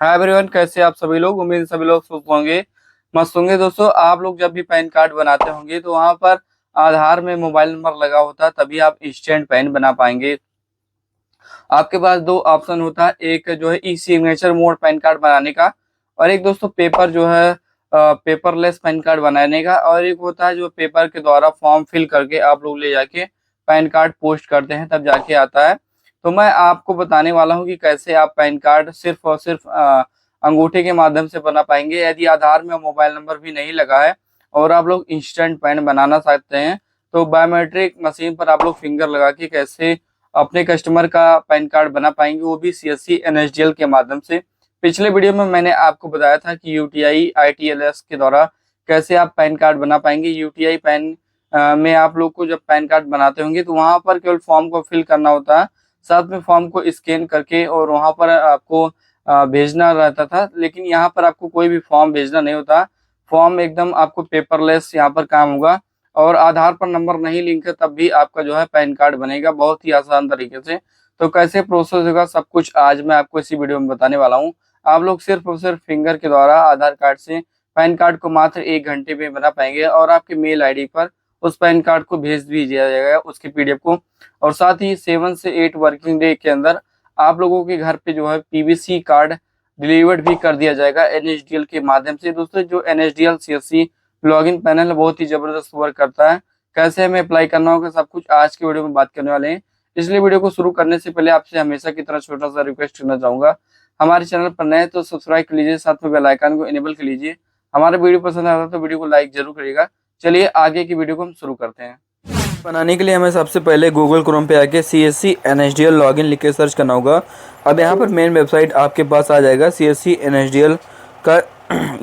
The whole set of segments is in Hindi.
हाय एवरीवन, कैसे आप सभी लोग। उम्मीद है सभी लोग सुस्त होंगे, मस्त होंगे। दोस्तों, आप लोग जब भी पैन कार्ड बनाते होंगे तो वहां पर आधार में मोबाइल नंबर लगा होता है, तभी आप इंस्टेंट पैन बना पाएंगे। आपके पास दो ऑप्शन होता है, एक जो है ई सिग्नेचर मोड पैन कार्ड बनाने का, और एक दोस्तों पेपर जो है पेपरलेस पैन कार्ड बनाने का, और एक होता है जो पेपर के द्वारा फॉर्म फिल करके आप लोग ले जाके पैन कार्ड पोस्ट करते हैं तब जाके आता है। तो मैं आपको बताने वाला हूँ कि कैसे आप पैन कार्ड सिर्फ और सिर्फ अंगूठे के माध्यम से बना पाएंगे। यदि आधार में मोबाइल नंबर भी नहीं लगा है और आप लोग इंस्टेंट पैन बनाना चाहते हैं तो बायोमेट्रिक मशीन पर आप लोग फिंगर लगा के कैसे अपने कस्टमर का पैन कार्ड बना पाएंगे, वो भी सीएससी एनएसडीएल के माध्यम से। पिछले वीडियो में मैंने आपको बताया था कि यूटीआई आईटीएलएस के द्वारा कैसे आप पैन कार्ड बना पाएंगे। यूटीआई पैन में आप लोग को जब पैन कार्ड बनाते होंगे तो वहां पर केवल फॉर्म को फिल करना होता है, साथ में फॉर्म को स्कैन करके और वहां पर आपको भेजना रहता था। लेकिन यहाँ पर आपको कोई भी फॉर्म भेजना नहीं होता, फॉर्म एकदम आपको पेपरलेस यहाँ पर काम होगा। और आधार पर नंबर नहीं लिंक है तब भी आपका जो है पैन कार्ड बनेगा बहुत ही आसान तरीके से। तो कैसे प्रोसेस होगा सब कुछ आज मैं आपको इसी वीडियो में बताने वाला हूँ। आप लोग सिर्फ और सिर्फ फिंगर के द्वारा आधार कार्ड से पैन कार्ड को मात्र 1 घंटे में बना पाएंगे, और आपके मेल आईडी पर उस पैन कार्ड को भेज भी दिया जाएगा उसकी पीडीएफ को। और साथ ही 7 से 8 वर्किंग डे के अंदर आप लोगों के घर पे जो है पीवीसी कार्ड डिलीवर्ड भी कर दिया जाएगा एनएसडीएल के माध्यम से। दोस्तों, जो एनएसडीएल सीएससी लॉगिन पैनल बहुत ही जबरदस्त वर्क करता है। कैसे हमें अप्लाई करना होगा सब कुछ आज के वीडियो में बात करने वाले हैं। इसलिए वीडियो को शुरू करने से पहले आपसे हमेशा की तरह छोटा सा रिक्वेस्ट करना चाहूंगा, हमारे चैनल पर नए तो सब्सक्राइब कर लीजिए, साथ में बेल आइकन को इनेबल कर लीजिए। हमारा वीडियो पसंद आता है तो वीडियो को लाइक जरूर करिएगा। चलिए आगे की वीडियो को हम शुरू करते हैं। बनाने के लिए हमें सबसे पहले गूगल क्रोम पे आके CSC NSDL लॉगिन लिख के सर्च करना होगा। अब यहाँ पर मेन वेबसाइट आपके पास आ जाएगा CSC NSDL का।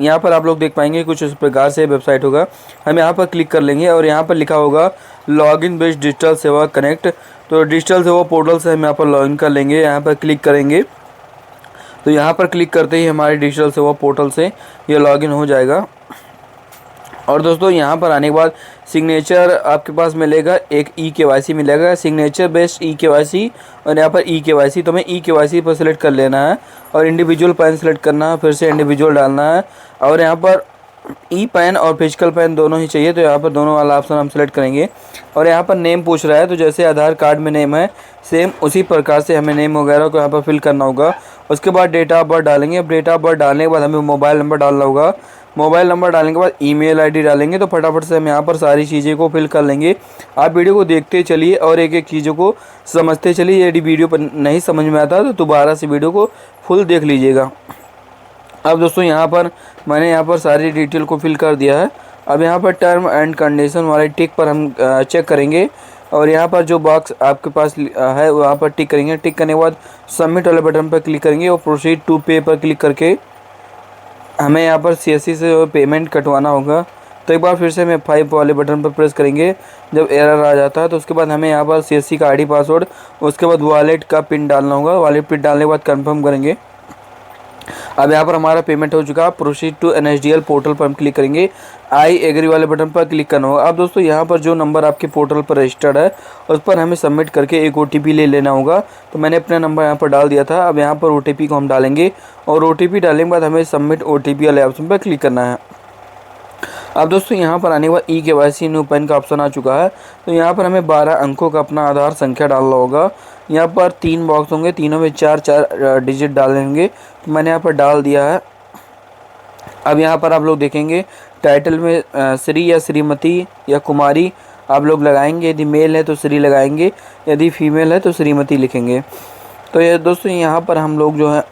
यहाँ पर आप लोग देख पाएंगे कुछ इस प्रकार से वेबसाइट होगा। हम यहाँ पर क्लिक कर लेंगे और यहाँ पर लिखा होगा लॉगिन बेस्ड डिजिटल सेवा कनेक्ट। तो डिजिटल सेवा पोर्टल से हम यहाँ पर लॉगिन कर लेंगे। यहाँ पर क्लिक करेंगे तो यहाँ पर क्लिक करते ही हमारे डिजिटल सेवा पोर्टल से ये लॉगिन हो जाएगा। और दोस्तों, यहाँ पर आने के बाद सिग्नेचर आपके पास मिलेगा, एक EKYC मिलेगा, सिग्नेचर बेस्ड EKYC। और यहाँ पर EKYC तो हमें EKYC पर सिलेक्ट कर लेना है और इंडिविजुअल पैन सिलेक्ट करना है, फिर से इंडिविजुअल डालना है। और यहाँ पर ई पैन और फिजिकल पैन दोनों ही चाहिए, तो यहाँ पर दोनों वाला ऑप्शन हम सेलेक्ट करेंगे। और यहाँ पर नेम पूछ रहा है, तो जैसे आधार कार्ड में नेम है सेम उसी प्रकार से हमें नेम वगैरह को यहाँ पर फिल करना होगा। उसके बाद डेट ऑफ बर्थ डालेंगे। अब डेट ऑफ बर्थ डालने के बाद हमें मोबाइल नंबर डालना होगा। मोबाइल नंबर डालने के बाद ईमेल आईडी डालेंगे। तो फटाफट से हम यहाँ पर सारी चीज़ें को फिल कर लेंगे। आप वीडियो को देखते चलिए और एक एक चीज़ों को समझते चलिए। यदि वीडियो पर नहीं समझ में आता तो दोबारा से वीडियो को फुल देख लीजिएगा। अब दोस्तों, यहाँ पर मैंने यहाँ पर सारी डिटेल को फिल कर दिया है। अब यहाँ पर टर्म एंड कंडीशन वाले टिक पर हम चेक करेंगे और यहाँ पर जो बॉक्स आपके पास है वहाँ पर टिक करेंगे। टिक करने के बाद सबमिट वाले बटन पर क्लिक करेंगे और प्रोसीड टू पे पर क्लिक करके हमें यहाँ पर CSC से पेमेंट कटवाना होगा। तो एक बार फिर से हमें 5 वाले बटन पर प्रेस करेंगे। जब एरर आ जाता है तो उसके बाद हमें यहाँ पर CSC का ID पासवर्ड, उसके बाद वॉलेट का पिन डालना होगा। वॉलेट पिन डालने के बाद कंफर्म करेंगे। अब यहाँ पर हमारा पेमेंट हो चुका है। प्रोसीड टू NSDL पोर्टल पर हम क्लिक करेंगे। आई एग्री वाले बटन पर क्लिक करना होगा। अब दोस्तों, यहाँ पर जो नंबर आपके पोर्टल पर रजिस्टर्ड है उस पर हमें सबमिट करके एक OTP ले लेना होगा। तो मैंने अपना नंबर यहाँ पर डाल दिया था। अब यहाँ पर OTP को हम डालेंगे और OTP डालने के बाद हमें सबमिट OTP वाले ऑप्शन पर क्लिक करना है। अब दोस्तों, यहाँ पर आने के बाद EKYC न्यू पैन का ऑप्शन आ चुका है। तो यहाँ पर हमें 12 अंकों का अपना आधार संख्या डालना होगा। यहाँ पर 3 बॉक्स होंगे, तीनों में 4-4 डिजिट डालेंगे। तो मैंने यहाँ पर डाल दिया है। अब यहाँ पर आप लोग देखेंगे टाइटल में श्री या श्रीमती या कुमारी आप लोग लगाएंगे। यदि मेल है तो श्री लगाएंगे, यदि फीमेल है तो श्रीमती लिखेंगे। तो ये दोस्तों, यहाँ पर हम लोग जो है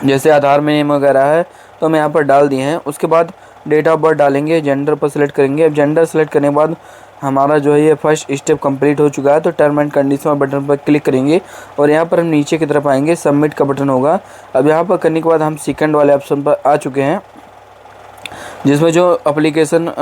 जैसे आधार में नेम वगैरह है तो हम यहाँ पर डाल दिए हैं। उसके बाद डेट ऑफ बर्थ डालेंगे, जेंडर पर सिलेक्ट करेंगे। अब जेंडर सेलेक्ट करने के बाद हमारा जो है ये फर्स्ट स्टेप कंप्लीट हो चुका है। तो टर्म एंड कंडीशन बटन पर क्लिक करेंगे और यहाँ पर हम नीचे की तरफ आएंगे, सबमिट का बटन होगा। अब यहाँ पर करने के बाद हम सेकंड वाले ऑप्शन पर आ चुके हैं जिसमें जो एप्लीकेशन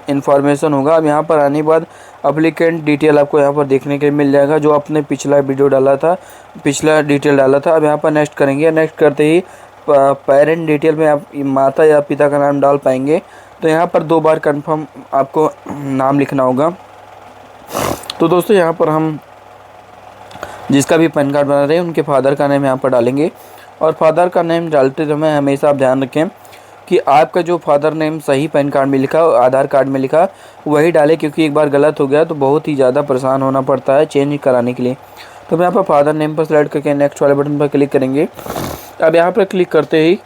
इंफॉर्मेशन होगा। अब यहाँ पर आने के बाद एप्लीकेंट डिटेल आपको यहाँ पर देखने के लिए मिल जाएगा, जो आपने पिछला वीडियो डाला था, पिछला डिटेल डाला था। अब यहाँ पर नेक्स्ट करेंगे। नेक्स्ट करते ही पेरेंट डिटेल में आप माता या पिता का नाम डाल पाएंगे। तो यहाँ पर 2 बार कंफर्म आपको नाम लिखना होगा। तो दोस्तों, यहाँ पर हम जिसका भी पैन कार्ड बना रहे हैं उनके फादर का नेम यहाँ पर डालेंगे। और फादर का नेम डालते समय हमेशा आप ध्यान रखें कि आपका जो फादर नेम सही पैन कार्ड में लिखा और आधार कार्ड में लिखा वही डालें, क्योंकि एक बार गलत हो गया तो बहुत ही ज़्यादा परेशान होना पड़ता है चेंज कराने के लिए। तो हम यहाँ पर फादर नेम पर सेलेक्ट करके नेक्स्ट वाले बटन पर क्लिक करेंगे। अब यहाँ पर क्लिक करते ही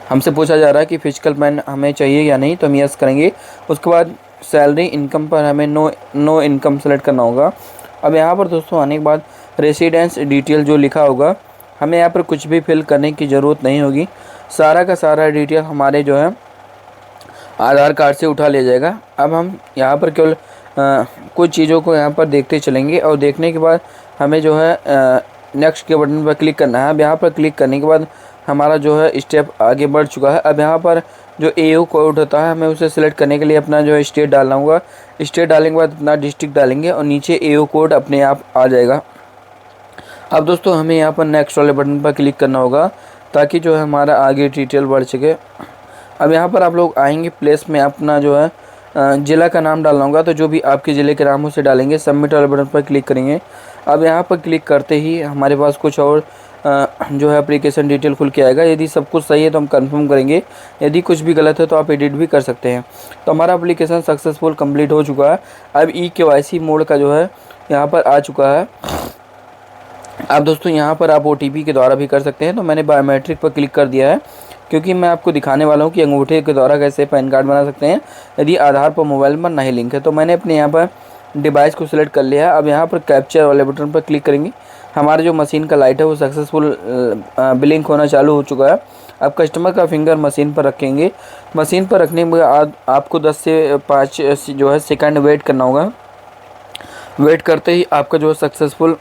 हमसे पूछा जा रहा है कि फिजिकल पैन हमें चाहिए या नहीं, तो हम यस करेंगे। उसके बाद सैलरी इनकम पर हमें नो इनकम सेलेक्ट करना होगा। अब यहाँ पर दोस्तों आने के बाद रेसिडेंस डिटेल जो लिखा होगा हमें यहाँ पर कुछ भी फिल करने की ज़रूरत नहीं होगी। सारा का सारा डिटेल हमारे जो है आधार कार्ड से उठा लिया जाएगा। अब हम यहाँ पर केवल कुछ चीज़ों को यहाँ पर देखते चलेंगे और देखने के बाद हमें जो है नेक्स्ट के बटन पर क्लिक करना है। अब यहाँ पर क्लिक करने के बाद हमारा जो है स्टेप आगे बढ़ चुका है। अब यहाँ पर जो एओ कोड होता है हमें उसे सिलेक्ट करने के लिए अपना जो है स्टेट डालना होगा। स्टेट डालने के बाद अपना डिस्ट्रिक्ट डालेंगे और नीचे एओ कोड अपने आप आ जाएगा। अब दोस्तों हमें यहाँ पर नेक्स्ट वाले बटन पर क्लिक करना होगा ताकि जो है हमारा आगे डिटेल बढ़ सके। अब यहाँ पर आप लोग आएंगे प्लेस में अपना जो है ज़िला का नाम डालना होगा, तो जो भी आपके ज़िले के नाम उसे डालेंगे। सबमिट वाले बटन पर क्लिक करेंगे। अब यहाँ पर क्लिक करते ही हमारे पास कुछ और जो है एप्लीकेशन डिटेल खुल के आएगा। यदि सब कुछ सही है तो हम कंफर्म करेंगे, यदि कुछ भी गलत है तो आप एडिट भी कर सकते हैं। तो हमारा एप्लीकेशन सक्सेसफुल कंप्लीट हो चुका है। अब KYC मोड का जो है यहाँ पर आ चुका है। अब दोस्तों यहाँ पर आप OTP के द्वारा भी कर सकते हैं। तो मैंने बायोमेट्रिक पर क्लिक कर दिया है क्योंकि मैं आपको दिखाने वाला हूँ कि अंगूठे के द्वारा कैसे पैन कार्ड बना सकते हैं यदि आधार पर मोबाइल नंबर नहीं लिंक है। तो मैंने अपने यहाँ पर डिवाइस को सिलेक्ट कर लिया है। अब यहाँ पर कैप्चर वाले बटन पर क्लिक करेंगे। हमारा जो मशीन का लाइट है वो सक्सेसफुल ब्लिंक होना चालू हो चुका है। अब कस्टमर का फिंगर मशीन पर रखेंगे। मशीन पर रखने के बाद आपको 10 से 5 जो है सेकंड वेट करना होगा। वेट करते ही आपका जो सक्सेसफुल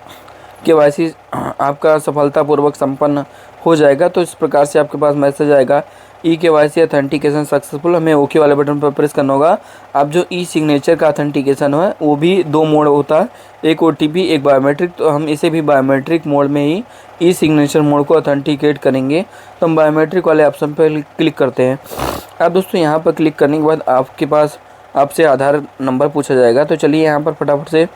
KYC आपका सफलतापूर्वक संपन्न हो जाएगा। तो इस प्रकार से आपके पास मैसेज आएगा KYC ऑथेंटिकेशन सक्सेसफुल। हमें ओके वाले बटन पर प्रेस करना होगा। अब जो सिग्नेचर का ऑथेंटिकेशन है वो भी 2 मोड होता है, एक OTP एक बायोमेट्रिक। तो हम इसे भी बायोमेट्रिक मोड में ही सिग्नेचर मोड को ऑथेंटिकेट करेंगे। तो हम बायोमेट्रिक वाले ऑप्शन पर क्लिक करते हैं। अब दोस्तों यहाँ पर क्लिक करने के बाद आपके पास आपसे आधार नंबर पूछा जाएगा। तो चलिए यहाँ पर फटाफट से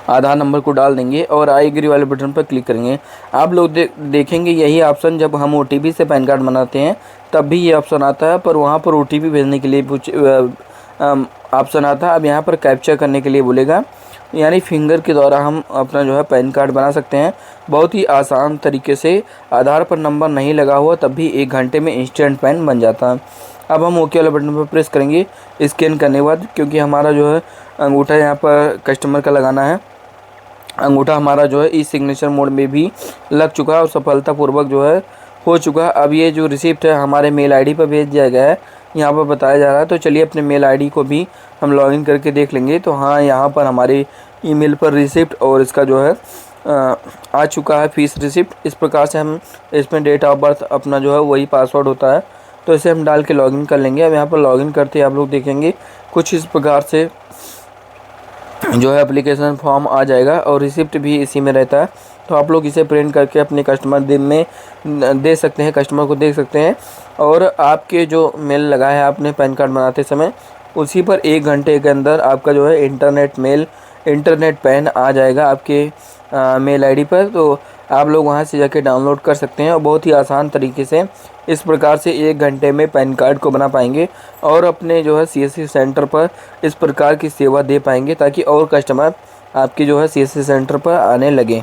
आधार नंबर को डाल देंगे और आई एग्री वाले बटन पर क्लिक करेंगे। आप लोग देखेंगे यही ऑप्शन जब हम OTP से पैन कार्ड बनाते हैं तब भी ये ऑप्शन आता है, पर वहाँ पर OTP भेजने के लिए ऑप्शन आता है। अब यहाँ पर कैप्चर करने के लिए बोलेगा, यानी फिंगर के द्वारा हम अपना जो है पैन कार्ड बना सकते हैं बहुत ही आसान तरीके से। आधार पर नंबर नहीं लगा हुआ तब भी 1 घंटे में इंस्टेंट पैन बन जाता है। अब हम ओके वाले बटन पर प्रेस करेंगे स्कैन करने के बाद, क्योंकि हमारा जो है अंगूठा यहाँ पर कस्टमर का लगाना है। अंगूठा हमारा जो है सिग्नेचर मोड में भी लग चुका है और सफलतापूर्वक जो है हो चुका है। अब ये जो रिसिप्ट है हमारे मेल आईडी पर भेज दिया गया है, यहाँ पर बताया जा रहा है। तो चलिए अपने मेल आईडी को भी हम लॉगिन करके देख लेंगे। तो हाँ, यहाँ पर हमारे ईमेल पर रिसिप्ट और इसका जो है आ चुका है फीस रिसिप्ट। इस प्रकार से हम इसमें डेट ऑफ बर्थ अपना जो है वही पासवर्ड होता है, तो इसे हम डाल के लॉगिन कर लेंगे। अब यहाँ पर लॉगिन करते आप लोग देखेंगे कुछ इस प्रकार से जो है एप्लीकेशन फॉर्म आ जाएगा और रिसिप्ट भी इसी में रहता है। तो आप लोग इसे प्रिंट करके अपने कस्टमर दिन में दे सकते हैं, कस्टमर को दे सकते हैं। और आपके जो मेल लगा है आपने पैन कार्ड बनाते समय उसी पर 1 घंटे के अंदर आपका जो है इंटरनेट पैन आ जाएगा आपके मेल आईडी पर। तो आप लोग वहां से जाके डाउनलोड कर सकते हैं और बहुत ही आसान तरीके से इस प्रकार से 1 घंटे में पैन कार्ड को बना पाएंगे और अपने जो है CSC सेंटर पर इस प्रकार की सेवा दे पाएंगे ताकि और कस्टमर आपके जो है CSC सेंटर पर आने लगे।